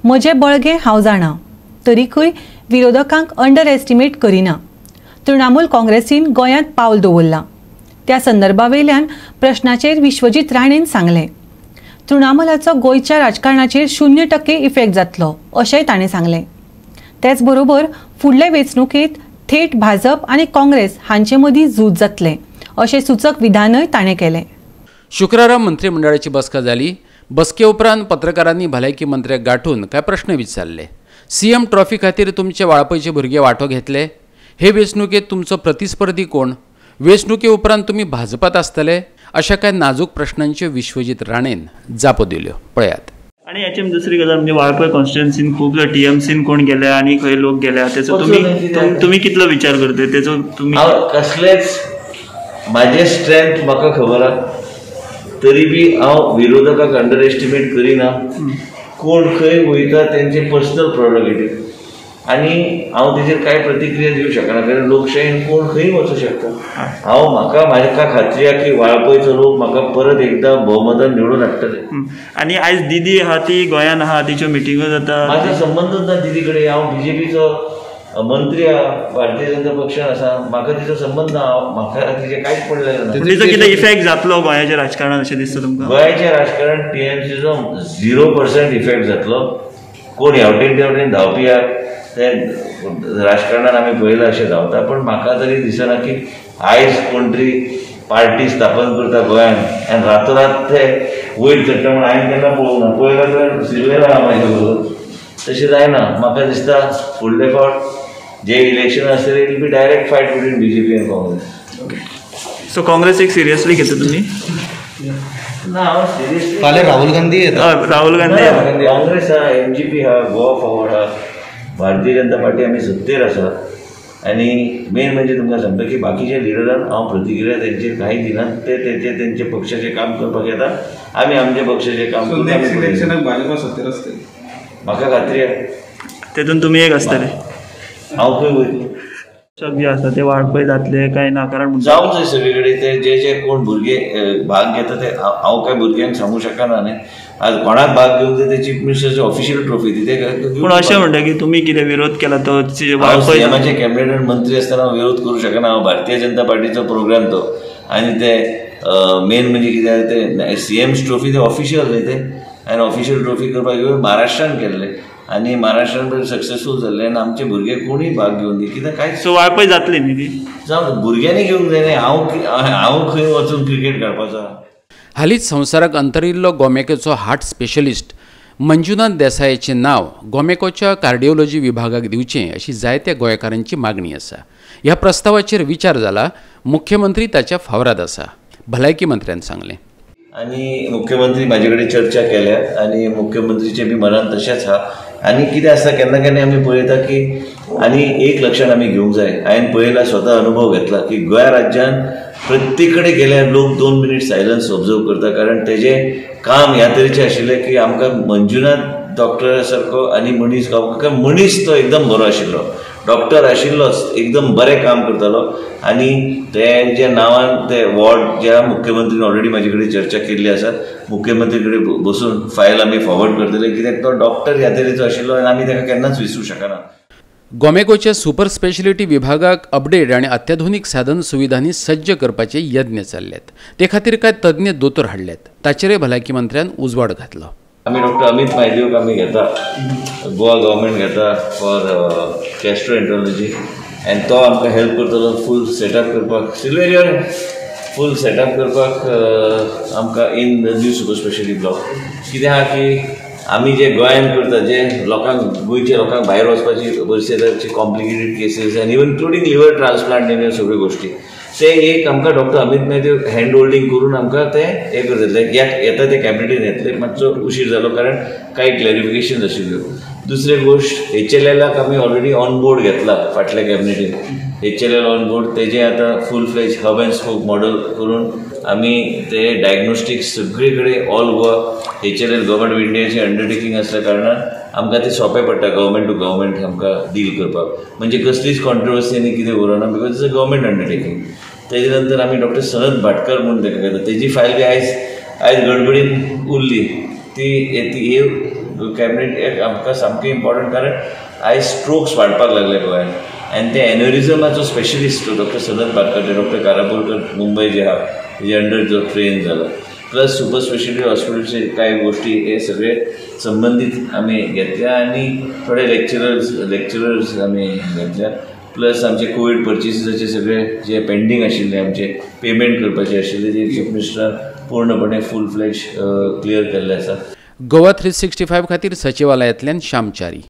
म्हजे बळगे हांव जाणा, तरीकय विरोधकांक अंडर एस्टिमेट करिना. तृणमूल काँग्रेसीन गोंयांत पावल दवरलां. त्या संदर्भावेल्यान प्रश्नाचेर विश्वजीत राणेन सांगलें. तृणमूलाचो गोंयच्या राजकारणाचेर 0% इफेक्ट जातलो अशेंय ताणें सांगलें. तेच बरोबर फुडले वेंचणुकेंत थेट भाजप आनी काँग्रेस हांचे मदीं झूज जातलें अशें सूचक विधानय ताणें केलें. शुक्रारा मंत्रिमंडळाची बसका जाली. बसके उपरांत पत्रकारांनी भलायकी मंत्र्याक गाठून कांय प्रश्न विचारले. सीएम ट्रॉफी खातीर तुमचे वाळपयचे भुरगे वांटो घेतले? हे वेंचणुकेंत तुमचो प्रतिस्पर्धी कोण? वेंचणुके उपरांत तुमी भाजपात आसतले? अशा कांय नाजूक प्रश्नांच्यो विश्वजीत राणेन जापो दिल्यो. पळयात. आणि याची दुसरी गजाल म्हणजे वाळपय कॉन्स्टिट्युएन्सीन खूब टीएमसीन कोण गेल्या आणि खंय लोक गेल्या त्याचो तुम्ही कितलो विचार करता? त्याचो तुम्ही कसलेच माझे स्ट्रेंथ म्हाका खबर आहा, तरी बी हांव विरोधकाक अंडर एस्टिमेट करिना. कोण खंय वयता तेंचे पर्सनल प्रोरोगेटिव्ह आणि हांव तेजेर कांय प्रतिक्रिया दिवंक शकना, कारण लोकशायेन कोण खंय वचूं शकता. म्हाका खात्री आहा की वाळपयचो लोक म्हाका परत एकदा भोवमतान निवडून हाडटले. आणि आयज दिदी आहा ती गोंयान आहा, तिच्यो मिटिंगो जाता. म्हाजो संबंदच ना दिदी कडेन. हांव बीजेपीचो मंत्री आहा, भारतीय जनता पक्षान आसा. म्हाका तिचो संबंद ना. म्हाका तिचे कांयच पडलेलें ना. तिचो कितें इफेक्ट जातलो गोंयाच्या राजकारणात अशें दिसता तुमकां? गोंयाच्या राजकारण टीएमसीचो 0% इफेक्ट जातलो. कोण हेवटेन तेवटेन धांवपी आहा ते राजकारणात आमी पळयलां अशें धांवता. पण म्हाका तरी दिसना की आयज कोण तरी पार्टी स्थापन करता गोंयांत आनी रातोरात ते वयर चडटा म्हण हांवें केन्ना पळोवंक ना. पळयलां तर सिल्वेरा आहा म्हाजे बरोबर. तशें जायना. म्हाका दिसता फुडले फावट जे इलेक्शन आसतले it will be direct fight between BJP आनी काँग्रेस. सो काँग्रेसीक सिरियसली घेता तुमी? ना हांव सिरियसली. फाल्यां राहुल गांधी येता. राहुल गांधी काँग्रेस आहा, एमजीपी आहा, गोवा फॉरवर्ड आहा, भारतीय जनता पार्टी आमी सत्तेर आसा. आनी मेन म्हणजे तुमकां सांगता की बाकीच्या लिडरांक हांव प्रतिक्रिया तेंचेर कांय दिना. ते तेंचे पक्षाचें काम करपाक येता. आमी आमच्या पक्षाचें काम करता. नेक्स्ट इलेक्शनाक भाजपा सत्तेर आसतली म्हाका खात्री आहा. तेतून तुमी एक आसतले. हांव खंय वयतलो? जे आसा ते वाळपय जातले काय ना? कारण जावंक जाय सगळे कडेन. ते जे कोण भुरगे भाग घेता ते हांव काय भुरग्यांक सांगू शकना न्ही. आज कोणाक भाग घेवंक जाय ते चीफ मिनिस्टरची ऑफिशियल ट्रॉफी दी. पूण अशें म्हणटा की तुमी कितें विरोध केला तो सीएमाचे कॅबिनेट मंत्री आसतना हांव विरोध करूं शकना. हांव भारतीय जनता पार्टीचो प्रोग्राम तो. आनी ते मेन म्हणजे कितें ते सीएम्स ट्रॉफी ते ऑफिशियल न्ही ते. आनी ऑफिशियल ट्रॉफी करपाक येवन महाराष्ट्रान केल्ले आनी महाराष्ट्रान सक्सेसफूल जाल्ले. आनी आमचे भुरगे कोणूय भाग घेवन दी कितें कांयच. सो वाळपय जातली न्ही ती? जावं भुरग्यांनी घेवंक जाय न्ही. हांव खंय वचून क्रिकेट खेळपाचो. हालींच संवसाराक अंतरिल्लो गोमेकोचो हार्ट स्पेशलिस्ट मंजुनाथ देसायाचें नांव गोमेकोच्या कार्डिओलॉजी विभागाक दिवचें अशी जायत्या गोंयकारांची मागणी आसा. ह्या प्रस्तावाचेर विचार जाला. मुख्यमंत्री ताच्या फावरात आसा, भलायकी मंत्र्यान सांगलें. आनी मुख्यमंत्री म्हाजे कडेन चर्चा केल्या आनी मुख्यमंत्रीचे बी मनान तशेंच आहा. आनी कितें आसता केन्ना केन्ना आमी पळयता की आनी एक लक्षात आमी घेवंक जाय. हांवें पळयला स्वता अनुभव घेतला की गोंय राज्यान प्रत्येक कडेन गेल्यार लोक 2 मिनीट सायलन्स ऑब्जर्व करता. कारण तेजें काम ह्या तरेचें आशिल्लें की आमकां मंजुनाथ डॉक्टरा सारको आनी मनीस तो एकदम बरो आशिल्लो. डॉक्टर आशिल्लोच एकदम बरें काम करतालो. आनी तेंच्या नांवान ते वॉर्ड ज्या मुख्यमंत्रीन ऑलरेडी म्हाजे कडेन चर्चा केल्ली आसा. मुख्यमंत्री कडेन बसून फायल आमी फॉरवर्ड करतले कित्याक तो डॉक्टर ह्या तरेचो आशिल्लो आनी आमी ताका केन्नाच विसरूं शकना. गोमेकोच्या सुपर स्पेशलिटी विभागाक अपडेट आनी अत्याधुनीक साधन सुविधांनी सज्ज करपाचे यत्न चालल्यात. ते खातीर कांय तज्ञ दोतोर हाडल्यात. ताचेरय भलायकी मंत्र्यान उजवाड घातलो. आमी डॉक्टर अमित म्हायदेवक आमी घेता. गोवा गव्हर्मेंट घेता फॉर गॅस्ट्रोएंटरोलॉजी आनी तो आमकां हेल्प करतलो फूल सेटअप करपाक. सिल्वेरियर फूल सेटअप करपाक आमकां in the new super speciality block. कितें आहा की आमी जे गोंयान करता जे लोकांक गोंयच्या लोकांक भायर वचपाची बरेचशे कॉम्प्लिकेटेड केसीस आनी इवन इन्क्लुडींग लिवर ट्रान्सप्लांट ह्यो सगळ्यो गोश्टी ते एक आमकां डॉक्टर अमित म्हायदेव हँड होल्डिंग करून आमकां ते हें करतले. येता ते कॅबिनेटीन येतले. मातसो उशीर जालो कारण कांय क्लॅरिफिकेशन आशिल्ल्यो. दुसरी गोश्ट HLLाक आमी ऑलरेडी ऑन बोर्ड घेतला फाटल्या कॅबिनेटीन. HLL ऑन बोर्ड तेजें आतां फूल फ्लेज हब एंड स्पोक मॉडल करून आमी ते डायग्नोस्टिक्स सगळे कडेन all Goa HLL government of इंडियाची अंडरटेकिंग आसल्या कारणान आमकां ते सोंपें पडटा गव्हर्मेंट टू गव्हर्मेंट आमकां डील करपाक. म्हणजे कसलीच कॉन्ट्रोवर्सी आनी कितें उरना because it's a government undertaking. तेजे नंतर आमी डॉक्टर सनत भाटकर म्हणून ताका घेता. तेजी फायल बी आयज गडबडीन उरली. ती कॅबिनेट आमकां सामकें इम्पॉर्टंट, कारण आयज स्ट्रोक्स वाडपाक लागले गोंयांत आनी ते एन्युरिझमाचो specialist doctor Sanat Barkate, doctor Karapolkar Mumbai जे आहा तेजे अंडर जो ट्रेन जाला, प्लस सुपर स्पेशलिटी हॉस्पिटलचे कांय गोष्टी हे सगळे संबंधीत आमी घेतल्या आनी थोडे लेक्चरर्स आमी घेतल्या, प्लस आमचे कोवीड पर्चेसीसाचे सगळे जे पेंडींग आशिल्ले आमचे पेमेंट करपाचे आशिल्ले ते चीफ मिनिस्टरान पूर्णपणे फूल फ्लेज क्लियर केल्ले आसा. गोवा 365 खातीर सचिवालयातल्यान श्यामचारी.